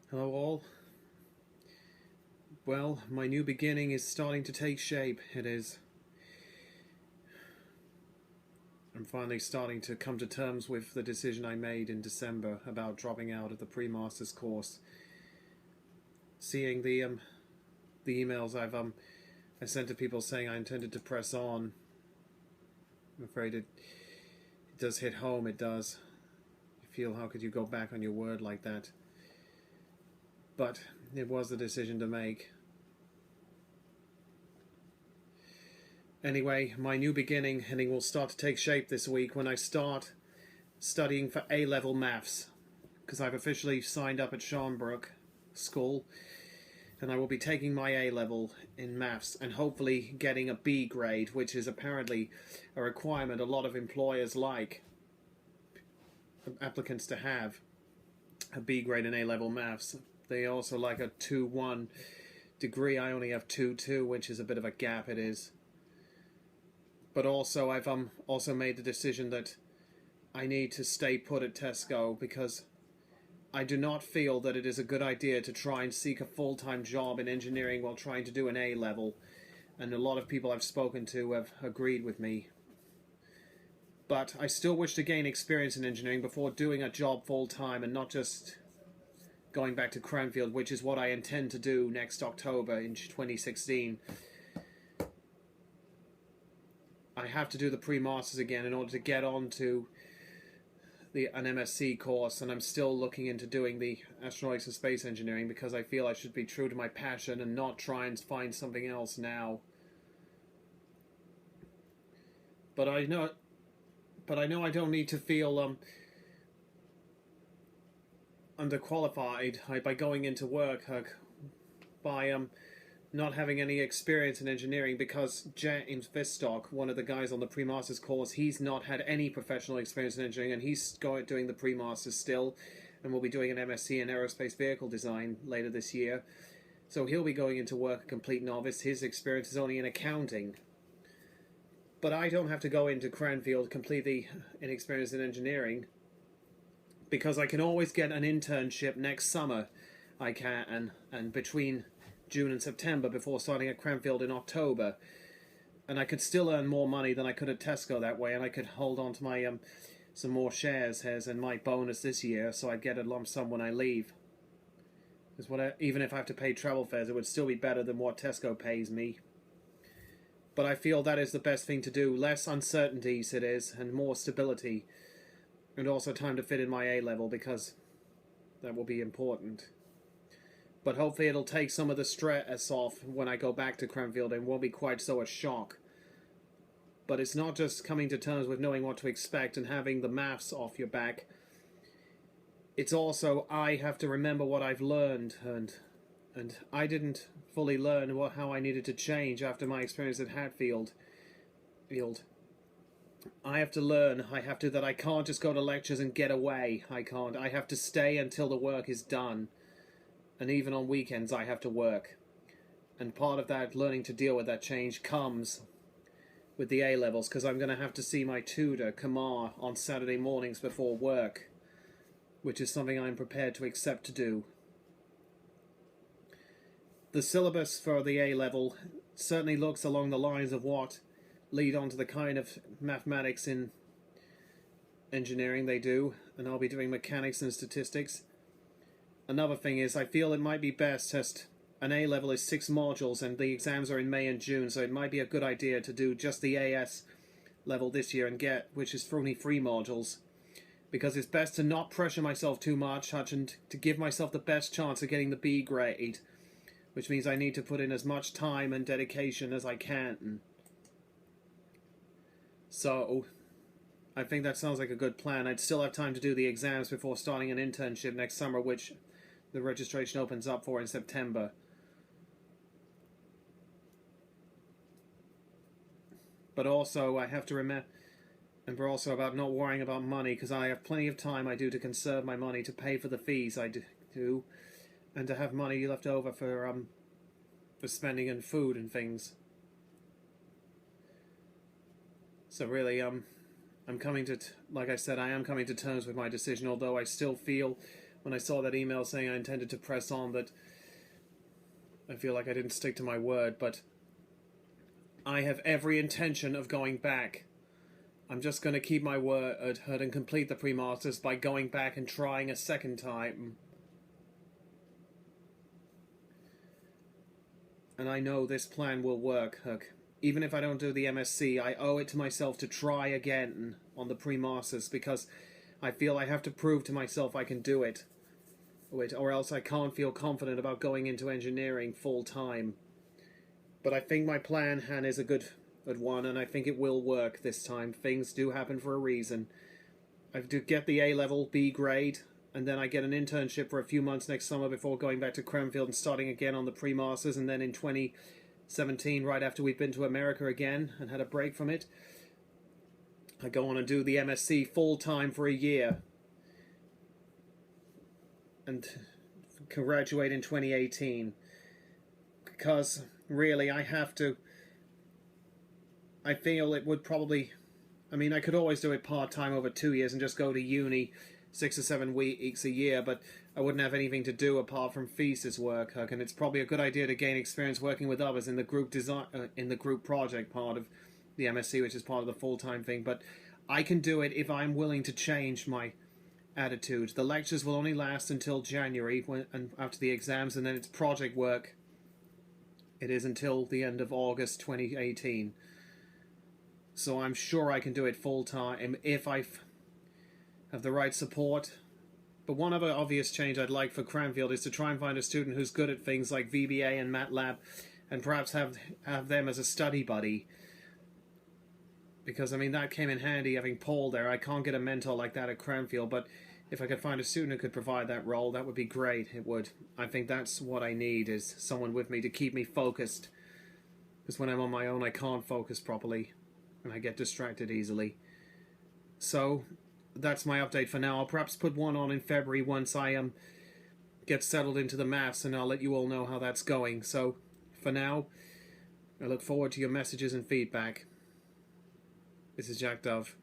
Hello all. Well, my new beginning is starting to take shape. It is. I'm finally starting to come to terms with the decision I made in December about dropping out of the pre-masters course. Seeing the emails I sent to people saying I intended to press on, I'm afraid it does hit home. It does. You feel, how could you go back on your word like that? But it was the decision to make. Anyway, my new beginning will start to take shape this week when I start studying for A-level maths, because I've officially signed up at Sharnbrook School, and I will be taking my A-level in maths and hopefully getting a B grade, which is apparently a requirement a lot of employers like applicants to have, a B grade in A-level maths. They also like a 2-1 degree. I only have 2-2, which is a bit of a gap, it is. But also, I've also made the decision that I need to stay put at Tesco, because I do not feel that it is a good idea to try and seek a full-time job in engineering while trying to do an A-level. And a lot of people I've spoken to have agreed with me. But I still wish to gain experience in engineering before doing a job full-time and not just going back to Cranfield, which is what I intend to do next October in 2016. I have to do the pre-masters again in order to get on to an MSc course, and I'm still looking into doing the astronautics and space engineering because I feel I should be true to my passion and not try and find something else now. But I know I don't need to feel underqualified by going into work by not having any experience in engineering, because James Vistock, one of the guys on the pre-masters course, he's not had any professional experience in engineering, and he's doing the pre-masters still, and will be doing an MSc in aerospace vehicle design later this year. So he'll be going into work a complete novice. His experience is only in accounting. But I don't have to go into Cranfield completely inexperienced in engineering, because I can always get an internship next summer. I can, and between June and September before starting at Cranfield in October, and I could still earn more money than I could at Tesco that way, and I could hold on to my some more shares and my bonus this year, so I'd get a lump sum when I leave. Because even if I have to pay travel fares, it would still be better than what Tesco pays me. But I feel that is the best thing to do. Less uncertainties it is, and more stability, and also time to fit in my A-level, because that will be important. But hopefully it'll take some of the stress off when I go back to Cranfield and won't be quite so a shock. But it's not just coming to terms with knowing what to expect and having the maths off your back. It's also, I have to remember what I've learned, and I didn't fully learn how I needed to change after my experience at Hatfield. I have to learn, that I can't just go to lectures and get away. I can't. I have to stay until the work is done. And even on weekends I have to work. And part of that, learning to deal with that change, comes with the A-levels, because I'm going to have to see my tutor, Kamar, on Saturday mornings before work, which is something I'm prepared to accept to do. The syllabus for the A-level certainly looks along the lines of what lead on to the kind of mathematics in engineering they do, and I'll be doing mechanics and statistics. Another thing is, I feel it might be best an A-level is 6 modules, and the exams are in May and June, so it might be a good idea to do just the AS level this year which is for only 3 modules, because it's best to not pressure myself too much and to give myself the best chance of getting the B grade, which means I need to put in as much time and dedication as I can. So I think that sounds like a good plan. I'd still have time to do the exams before starting an internship next summer, which the registration opens up for in September. But also, I have to remember also about not worrying about money, because I have plenty of time to conserve my money to pay for the fees I do, and to have money left over for spending on food and things. So really, I'm coming to, like I said, I am coming to terms with my decision, although I still feel when I saw that email saying I intended to press on, that I feel like I didn't stick to my word, but I have every intention of going back. I'm just going to keep my word and complete the pre-masters by going back and trying a second time. And I know this plan will work, Hook. Even if I don't do the MSc, I owe it to myself to try again on the pre-masters, because I feel I have to prove to myself I can do it. Or else I can't feel confident about going into engineering full time. But I think my plan, Han, is a good one, and I think it will work this time. Things do happen for a reason. I have to get the A-level B grade, and then I get an internship for a few months next summer before going back to Cranfield and starting again on the pre-masters, and then in 2017, right after we've been to America again and had a break from it, I go on and do the MSc full-time for a year and graduate in 2018, because really I have to. I feel it would probably, I mean, I could always do it part-time over 2 years and just go to uni 6 or 7 weeks a year, but I wouldn't have anything to do apart from thesis work, Huck, and it's probably a good idea to gain experience working with others in the group design, in the group project part of the MSc, which is part of the full-time thing. But I can do it if I'm willing to change my attitude. The lectures will only last until January and after the exams, and then it's project work. It is until the end of August 2018. So I'm sure I can do it full-time if I have the right support. But one other obvious change I'd like for Cranfield is to try and find a student who's good at things like VBA and MATLAB, and perhaps have them as a study buddy. Because, I mean, that came in handy having Paul there. I can't get a mentor like that at Cranfield, but if I could find a student who could provide that role, that would be great. It would. I think that's what I need, is someone with me to keep me focused. Because when I'm on my own, I can't focus properly, and I get distracted easily. So that's my update for now. I'll perhaps put one on in February once I get settled into the maths, and I'll let you all know how that's going. So for now, I look forward to your messages and feedback. This is Jack Dove.